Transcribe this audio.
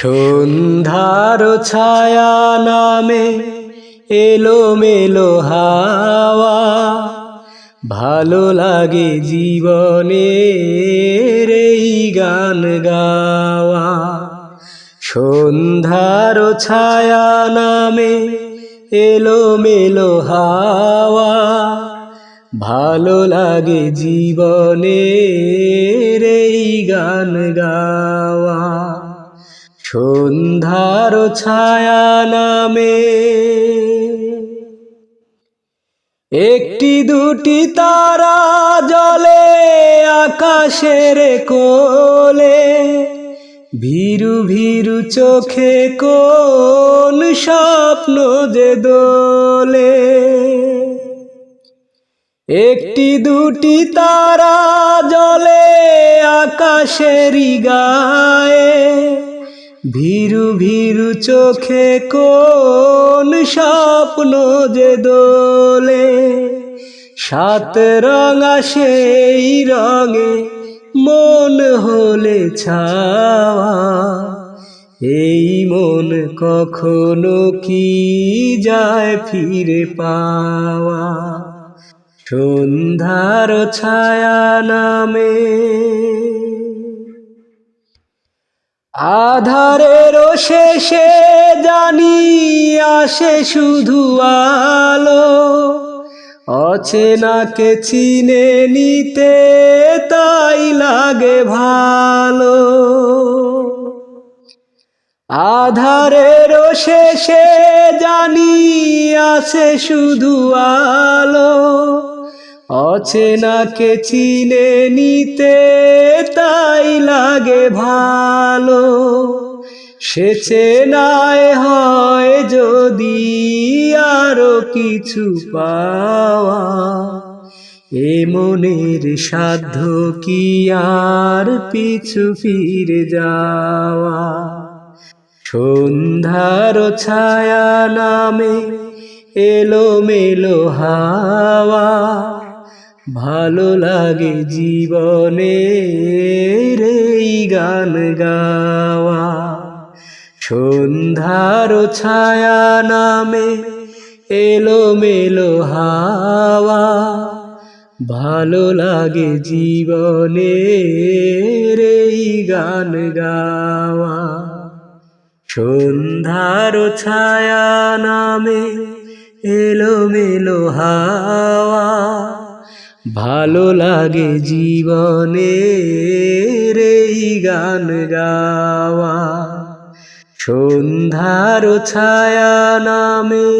সন্ধ্যার ছায়া নামে এলোমেলো হাওয়া, ভালো লাগে জীবনের এই গান গাওয়া। সন্ধ্যার ছায়া নামে এলোমেলো হাওয়া, ভালো লাগে জীবনের এই গান গাওয়া। সন্ধ্যার ছায়া নামে একটি দুটি তারা জ্বলে আকাশের কোলে, ভীরু ভীরু চোখে কোন স্বপ্ন যে দোলে। একটি দুটি তারা জ্বলে আকাশেরই গায়ে, ভীরু ভীরু চোখে কোন স্বপ্ন যে দোলে। সাত রঙা সেই রঙে মন হলে ছাওয়া, এই মন কখনো কি যায় ফিরে পাওয়া। সন্ধ্যার ছায়া নামে আধারের শেষে জানি আসে শুধু আলো, অচেনাকে চিনে নিতে তাই লাগে ভালো। আধারের শেষে জানি আসে শুধু আলো, অচেনাকে চিনে নিতে তাই লাগে ভালো। সে চেনায় হয় যদি আরো কিছু পাওয়া, এ মনের সাধ্য কি আর পিছু ফিরে যাওয়া। সন্ধ্যার ছায়া নামে এলোমেলো হাওয়া, ভালো লাগে জীবনের এই গান গাওয়া। সন্ধ্যার ছায়া নামে এলোমেলো হাওয়া, ভালো লাগে জীবনের এই গান গাওয়া। সন্ধ্যার ছায়া নামে এলোমেলো হাওয়া, ভালো লাগে জীবনের এই গান গাওয়া। সন্ধ্যার ছায়া নামে।